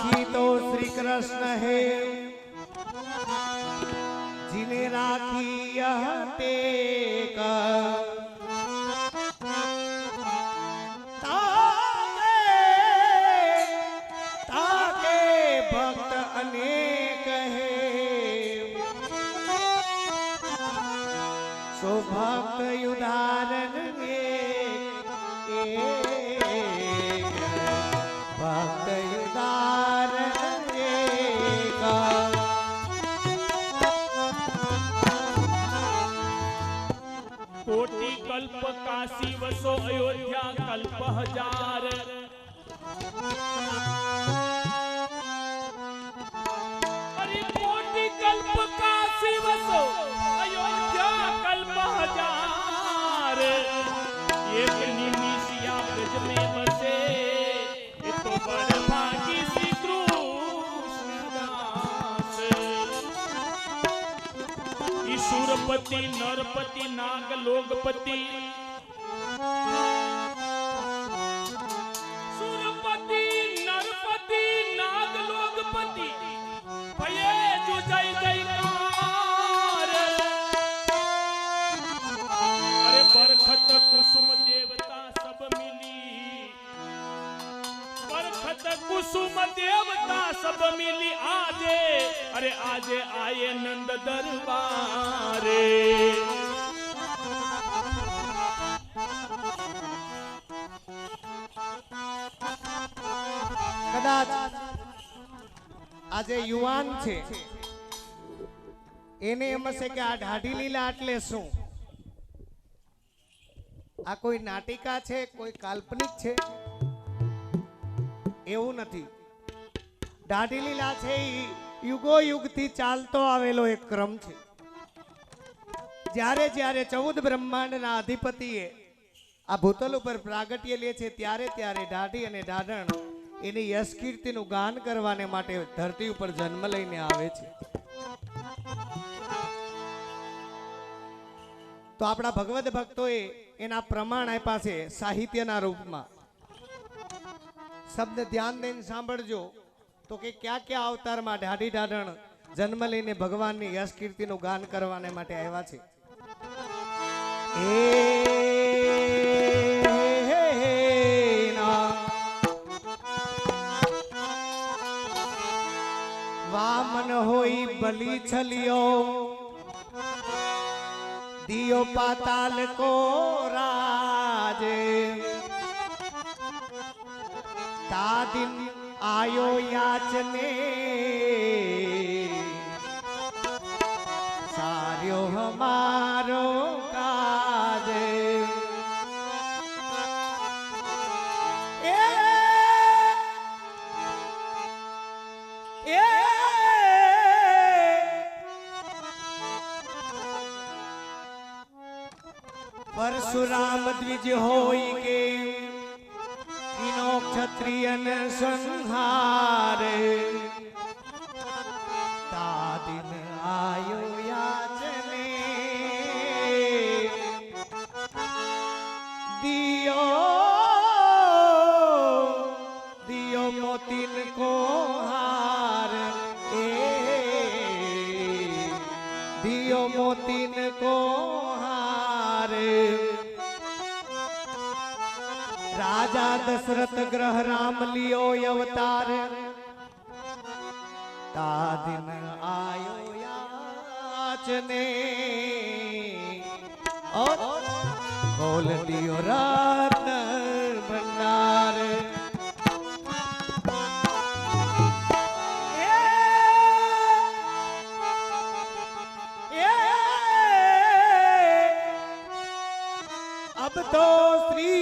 बाकी तो श्री कृष्ण है जिन्हें राखी यह टेक ताके भक्त अनेक है सो भक्त उदाहरण भक्त उदाहरण कोटि कल्प काशी वसो अयोध्या कल्प हजार। अरे कोटि कल्प काशी वसो अयोध्या कल्प हजार। एक निमिषिया ब्रज में बसे ये तो बड़ भागी श्री कृष्णदास। ईश्वरपति नरपति नाग लोकपति सुरपति नरपति नाग लोकपति भये जो जय जयकार। अरे बरखत कुसुम देवता सब मिली बरखत कुसुम देवता सब मिली आजे। अरे आजे आए नंद दरबारे। कदाच આજે યુવાન છે એને એમ હશે કે આ ઢાઢી લીલા એટલે શું? આ કોઈ નાટિકા છે, કોઈ કાલ્પનિક છે? એવું નથી. ઢાઢી લીલા છે ઈ યુગો યુગથી ચાલતો આવેલો એક ક્રમ છે. જ્યારે જ્યારે 14 બ્રહ્માંડના અધિપતિએ આ ભૂતલ ઉપર પ્રાગટ્ય લે છે ત્યારે ત્યારે ઢાઢી અને ઢાઢણ એની યશ કીર્તિનું ગાન કરવાને માટે ધરતી ઉપર જન્મ લઈને આવે છે. તો આપણા ભગવદ ભક્તોએ એના પ્રમાણ આપ્યા છે સાહિત્યના રૂપમાં. શબ્દ ધ્યાન દઈને સાંભળજો તો કે ક્યાં ક્યાં અવતારમાં ઢાઢી ઢાઢણ જન્મ લઈને ભગવાનની યશ કીર્તિનું ગાન કરવાને માટે આવ્યા છે. વામન હોઈ બલી છલિયો દિયો પાતાલ કો રાજે ता दिन आयो याचने सार्यो हमारो काज। परशुराम द्विज होई के क्षत्रियन संहारे ता दिन आयो याचने दियो दियो मोतिन को हार दियो मोतिन को हार। राजा दशरथ ग्रह राम लियो अवतार ता दिन आयो याचने और खोल दियो रत्न भंडार। अब तो श्री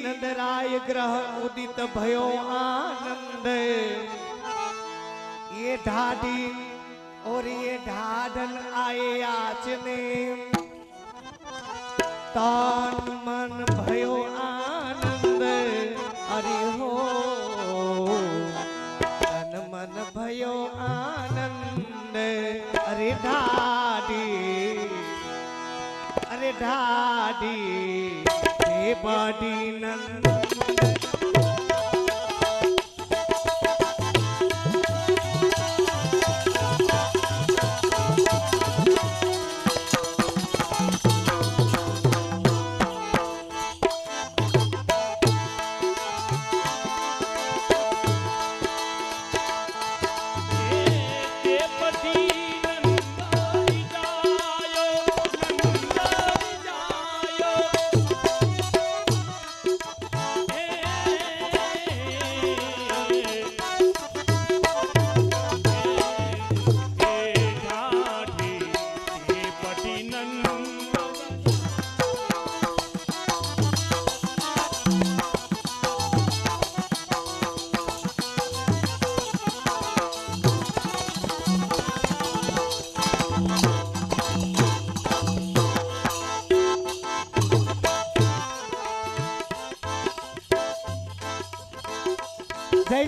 नंदराय ग्रह उदित भयो आनंद। ये ढाढी और ये ढाढन आए याचने तन मन भयो आनंद। अरे हो तन मन भयो आनंद। अरे ढाढी अरे ढाढी बड़ी नंद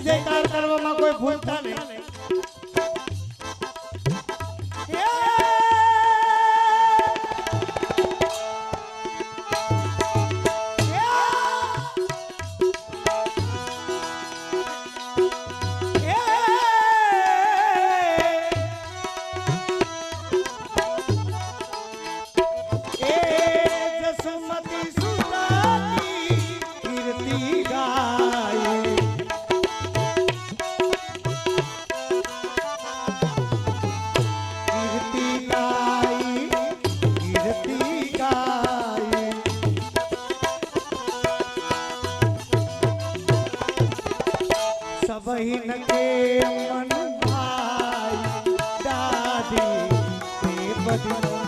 જયકાર કરવામાં કોઈ ભૂલતા નહીં. बहिन के मन भाई दादी ते बदनाम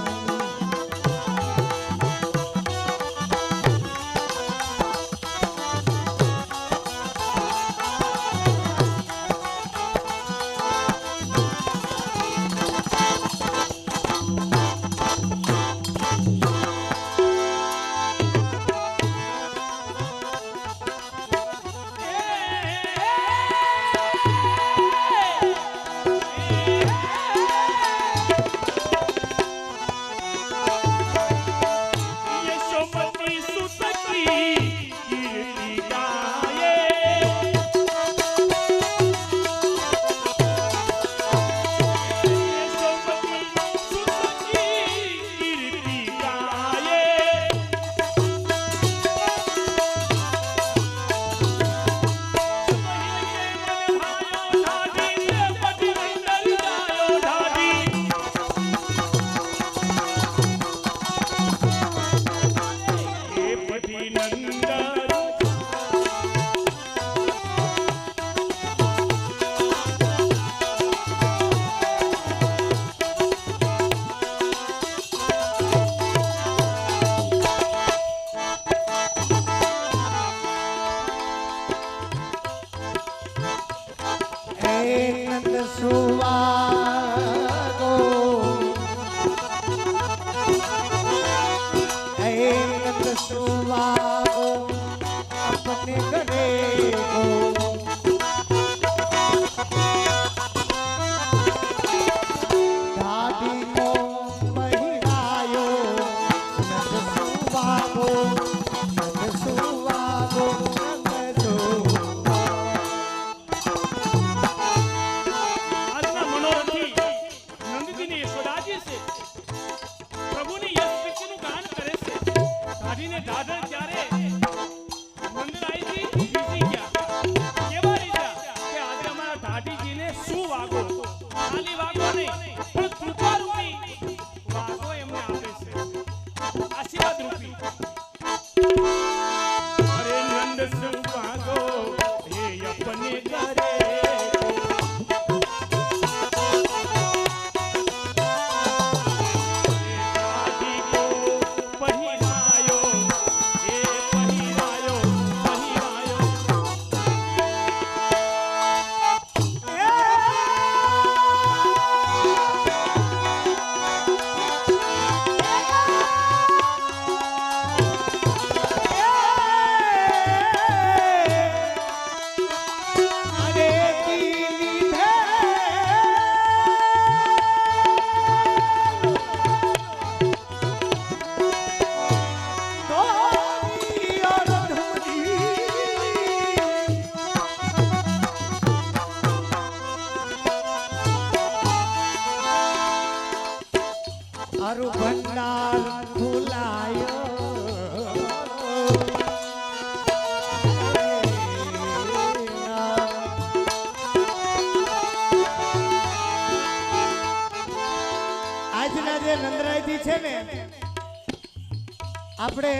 अपने घरे को दादी को पहिरायो नंद सुवागो नंद सुवागो આજના મનોરથી નંદજીની યશોદાજી છે પ્રભુની યશ વીરનું ગાન કરે છે દાઢીને ઢાઢર ત્યારે નંદરાયજી બીજી ગયા કેવા રીજા કે આજે અમારા ઢાઢીજીને શું વાગો ખાલી વાગો નહીં પણ કૃપા રૂપી વાગો એમને આપે છે આશીર્વાદ રૂપી અરે નંદ શું વાગો એ અપને ઘરે अरु भंडार खुलायो આજના જે નંદરાયજી છે ને આપણે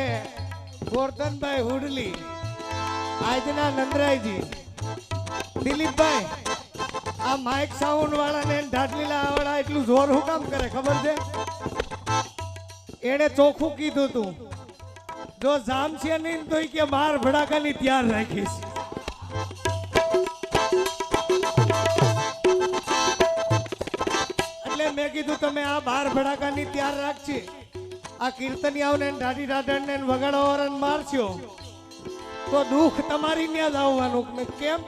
ગોરધનભાઈ હુડલી આજના નંદરાયજી દિલીપભાઈ આ માઇક સાઉન્ડ વાળાને ઢાઢલીલા વાળા એટલું જોર હું કામ કરે ખબર છે એને ચોખ્ખું કીધું તું જો જામશે નહીં તો કે બાર ભડાકાની તૈયાર રાખીશ એટલે મેં કીધું તમે આ બાર ભડાકાની તૈયાર રાખશે આ કીર્તનિયાઓને ઢાઢી ઢાઢણને વગાડવાવાળાને મારશો તો દુઃખ તમારી ત્યાં જ આવવાનું કેમ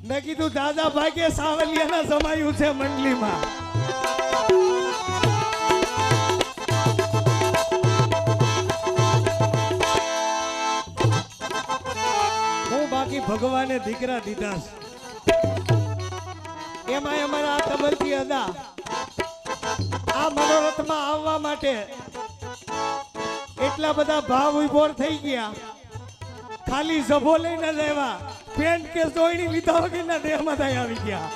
મેં કીધું દાદા ભાગ્ય સાવલિયાના જમાયું છે મંડલીમાં. હું બાકી ભગવાને દીકરા દીધા છે. એમાં અમારા આ તબલથી અદા આ મનોરથમાં આવવા માટે એટલા બધા ભાવ ઉભોર થઈ ગયા. ખાલી જભો લઈને જ આવ્યા, પેન્ટ કે સોયડી લીધા વગરના દેહમાં થાય આવી ગયા.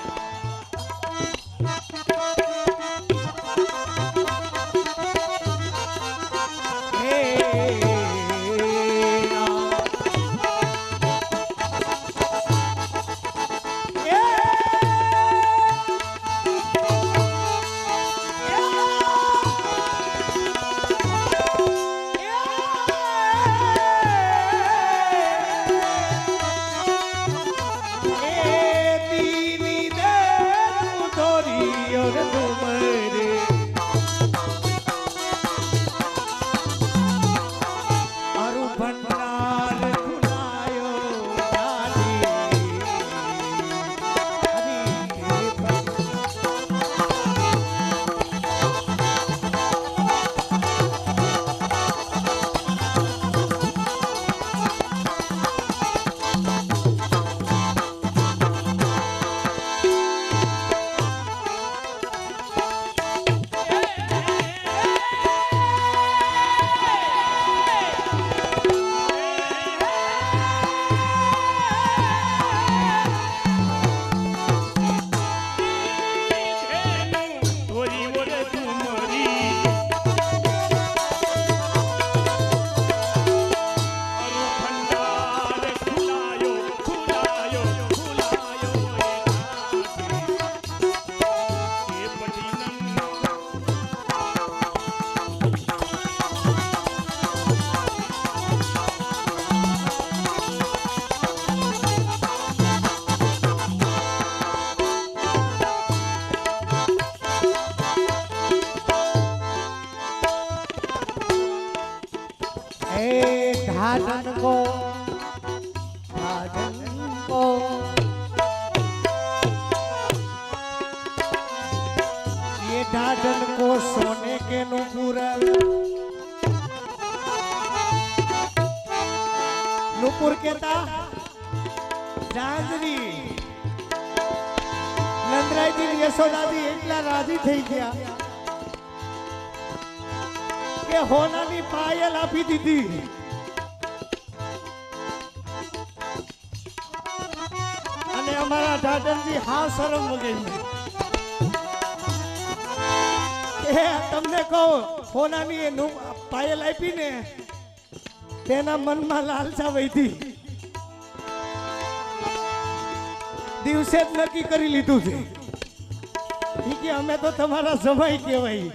ये ढाढन को सोने के नूपुर नूपुर कहता राजरी नंदरायजी यशोदाजी એટલા રાજી થઈ ગયા કે હોનાની પાયલ આપી દીધી. અને અમારા ઢાઢરજી હા શરમ વગેરે એ તમને કહો હોનાની એ પાયલ આપી ને તેના મનમાં લાલસા વધી. દિવસે જ નક્કી કરી લીધું છે કે અમે તો તમારા જમાઈ કહેવાય,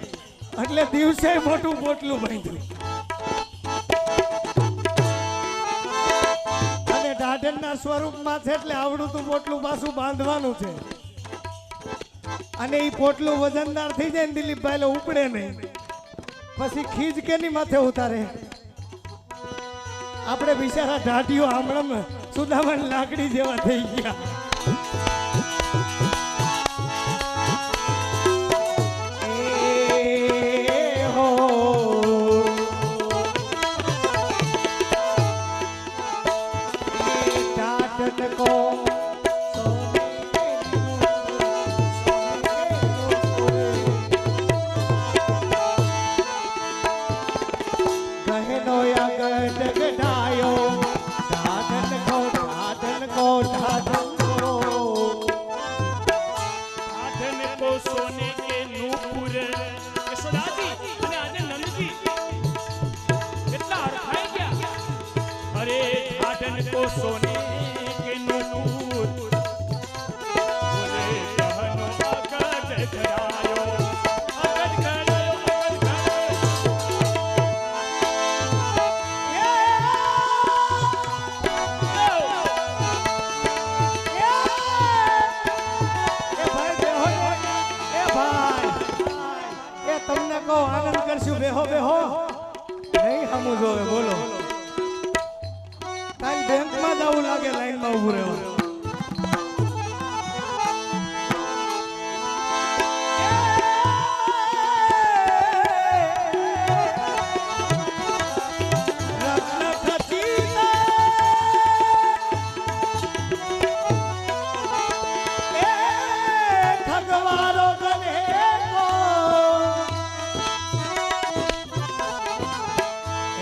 એટલે દિવસે મોટું પોટલું બાંધ્યું. અને ઢાઢરના સ્વરૂપમાં છે એટલે આવડું તો પોટલું પાછું બાંધવાનું છે. અને એ પોટલું વજનદાર થઈ જાય ને દિલીપભાઈ એટલે ઉપડે નહીં, પછી ખીજ કેની માથે ઉતારે. આપણે બિચારા ઢાઢીઓ આમણમ સુદામણ લાકડી જેવા થઈ ગયા. सोने के नूपुर बोले कहनो अगद करायो अगद करायो अगद करायो. તમને કહો આનંદ કરશું, બેહો બેહો નહીં હમું જોવે. બોલો કાલ બેંકમાં જવું લાગે લાઈનમાં ઊભું રહેવાનું.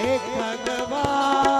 એક ભગવાન